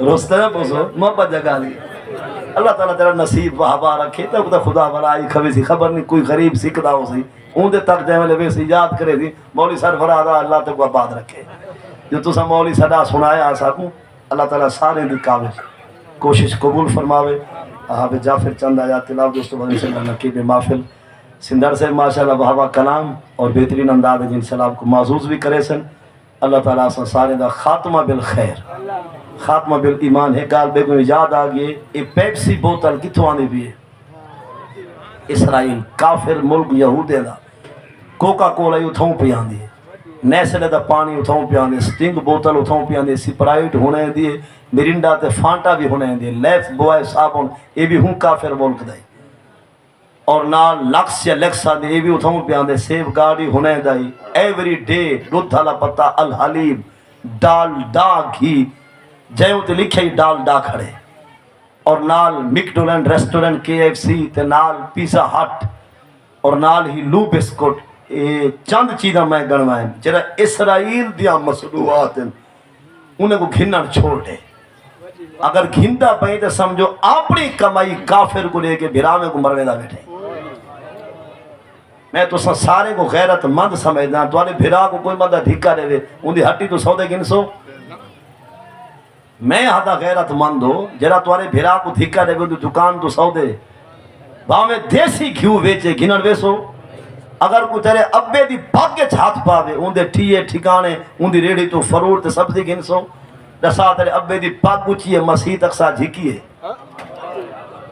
روستے میں پوسو محبت جگہ لی اللہ تعالیٰ تیرا نصیب وہاں رکھے تو خدا والا آئی کھوی سی خبر نہیں کوئی غریب سکھدا ہو سی اون دے تک جائے میں سے یاد کرے دی مولی سرفراز اللہ تک آباد رکھے جو تسا مولی صدا سنایا ساکوں اللہ تعالیٰ سارے دی قابل کوشش قبول فرماوے آپ جعفر چند آیات تلاوت دوستو بھائی سے اللہ نقیب محفل سندر سے ماشاءاللہ بہوا کلام اور بہترین انداز جن سے آپ کو معزوز بھی کرے سن اللہ تعالیٰ سے سارے دا خاتمہ بالخیر خاتمہ بالایمان ہے گال بے کو یاد آگئے ایک پیپسی بوتل کتوں آنے بھی ہے اسرائیل کافر ملک یہودے دا کوکا کولا اتھوں پہ آنے نیسلے دا پانی اتھوں پہ آنے سٹنگ بوتل اتھوں پہ آنے سپرائٹ ہونے دیئے مرنڈا تے فانٹا بھی ہونے دیئے لیف بوائے صابن یہ بھی ہوں کافر ملک دائی اور نال لکس یا لیکسا دے یہ بھی اتھوں پہ آنے سیف گاڑی ہونے دائی ایوری ڈے دودھ دھالا پتا الحلیب ڈال ڈا گھی جائیوں تے لکھے ہی ڈال ڈا کھڑے اور نال میکڈونلڈ ریسٹورنٹ کے ایف سی تے نال پیزا ہٹ اور نال ہی لو بسکٹ چند چیزاں میں گنوائیں جرا اسرائیل دیا مصنوعات انہیں کو گھنن چھوڑ دے اگر گھنتا پہیں تو سمجھو اپنی کمائی کافر کو لے کے بھرامے کو مرویدہ بیٹھے میں تو سارے کو غیرت مند سمجھنا تو آنے بھرا کو کوئی مندہ دھکا دے وے ان دی ہٹی تو سودے گنسو میں ہاں غیرت مند ہو جرا تو آنے بھرا کو دھکا دے وے دکان تو سودے وہاں میں دیسی گھیو ویچے گھنن ویسو اگر کو تیرے ابے دی بھاگے چھات پاوے ان دے ٹھیے ٹھکانے ان دی ریڑی تو فروٹ تے سبزی گھنسو دسا تیرے ابے دی پاگو چیئے مسیح تکسا جھکی ہے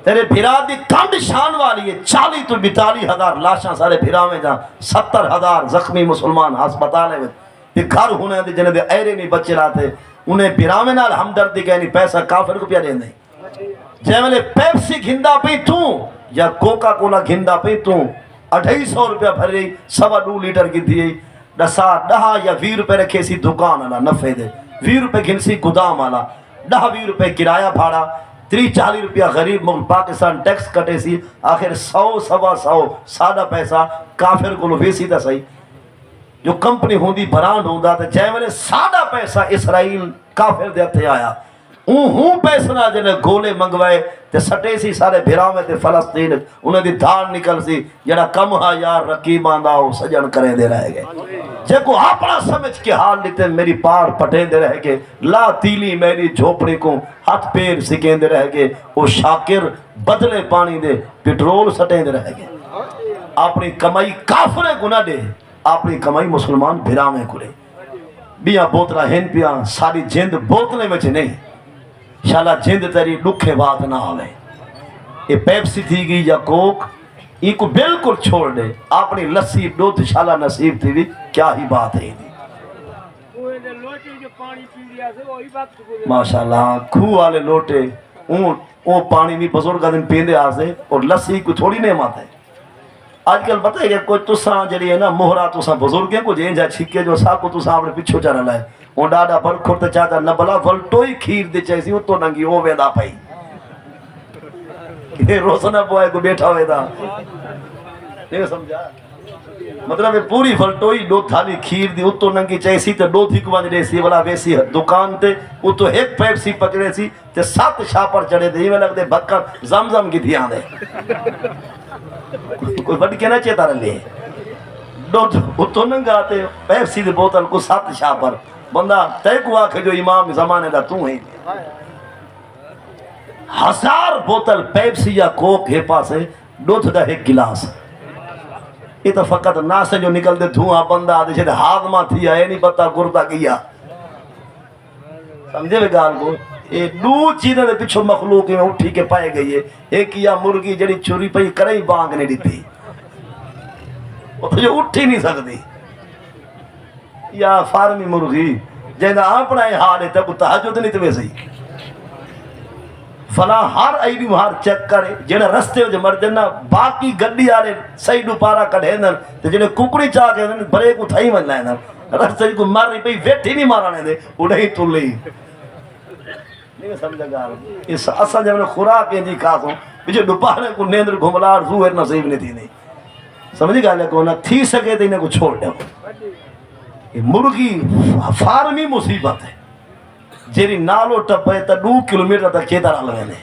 تیرے بھیرا دی کانڈ شان والی ہے 40 تو 42 ہزار لاشاں سارے بھیرا میں جہاں 70 ہزار زخمی مسلمان ہسپتالے میں یہ گھر ہونے دے جنہیں دے ایرے نہیں بچے رہتے انہیں بھیرا میں نال ہمدردی کہنی پیسہ کافر کو پیا دیں نہیں جے میں پیپسی گھندا پہ تو یا کوکا کولا گھندا پہ تو 250 روپیہ بھر رہی 2.5 لیٹر کی دیئے دسا 10 یا 20 روپے رکھے سی دکان آلا نفع دے 20 روپے گھنسی گدام آلا 10-20 روپے کرایہ بھاڑا 30-40 روپیہ غریب ملک پاکستان ٹیکس کٹے سی آخر 100-125 سادہ پیسہ کافر کو لو ویسی دا صحیح جو کمپنی ہوندی برانڈ ہوندا تا جائے میں نے سادہ پیسہ اسرائیل کافر دیتے آیا ہوں پیسنا جنہیں گولے منگوائے تے سٹے سی سارے بھیراوے تے فلسطین انہیں دی دھار نکل سی جڑا کم ہا یار رقیب آندہ ہو سجن کرے دے رہے گئے جے کو اپنا سمجھ کے حال لیتے میری پار پٹے دے رہے گئے لا تیلی میری جھوپڑی کو ہاتھ پیر سکیں دے رہے گئے وہ شاکر بدلے پانی دے پیٹرول سٹیں دے رہے گئے اپنی کمائی کافرے گناہ دے اپنی کمائی مسلمان بھیراوے کو لے بیاں بوتلہ ہن پیاں ساری جند بوتلے میں نہیں شالا جند تیری دکھے بات نہ آوے یہ پیپسی تھی گی یا کوک یہ کو بالکل چھوڑ دے اپنی لسی دودھ شالا نصیب تھی بھی کیا ہی بات ہے ماشاءاللہ کھو والے لوٹے اون پانی بھی بزرگ کا دن پیندے آسے اور لسی کو تھوڑی نہیں ماتے آج کل پتہ ہے کہ کوئی تساں جڑی ہے نا مہرہ تساں بزرگیں کو جین جا چھکے جو سا کو تساں اپنے پچھو چاہ رہا ہے وہ ڈاڈا بل کھوڑتے چاہتا نبلا ولٹوئی کھیر دے چاہیسی وہ تو ننگی وہ ویدہ پائی یہ روزنہ بوائے کو بیٹھا ویدہ نہیں سمجھا مطلب پوری ولٹوئی دو تھالی کھیر دی وہ تو ننگی چاہیسی تے دو تھی کمانج دے سی والا ویسی دکان تے وہ تو ایک پیپسی پکڑے سی تے 7 شاپر چڑھے دے میں لگ دے بھکر زمزم کی دھیان دے کوئی بڑھ کے نہ چیتا رہ لے وہ تو ننگا تے پیپسی دے بوتل کو 7 شاپر بندہ تے کو آکھے جو امام زمانے دا تو ہی 1000 بوتل پیپسی یا کوک ہے پاسے دودھ دا ایک گلاس یہ تو فقط نہ سے جو نکل دے دھواں بندہ آدھے چھے ہاضمہ تھی ہے نہیں بتا گردہ کیا سمجھے بے گال کو یہ دو چیزیں دے پچھو مخلوق میں اٹھی کے پائے گئی ہے ایک یا مرگی جڑی چوری پئی کریں بانگ نہیں دیتی وہ تو جو اٹھی نہیں سکتی یا فارمی مرغی جہاں اپنا حال ہے تب تحجد نہیں تو ویسے ہی فلاں ہر ایڈی ہر چیک کرے جنہیں رستے ہو جو مردنا باقی گڈی آرے سائیڈو پارا کڑھے دن تو جنہیں ککڑی چاہ کے بڑے کو تھائی من لائے دن رستے کو مار رہی پئی ویٹ ہی نہیں مارانے دے اڑے ہی تول لئی نہیں سمجھا گا اس اصل جب میں خوراک ہیں جی کھاسوں بجھے دوپہرے کو نیندر گھملار زوہر نصیب نہیں تھی نہیں سمجھے گا لے کو نہ تھی سکے تو انہیں کو چھوڑ دے مرغی فارمی مصیبت ہے جیری نالو ٹپے تا 2 کلومیٹر تک کھیتر آ لگے نے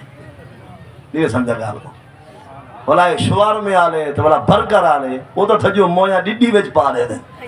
یہ سمجھا گال کو بولا شوار میں آلے تو بولا برگر آلے وہ تو تھجو مویا ڈیڈی ویچ پا رہے تھے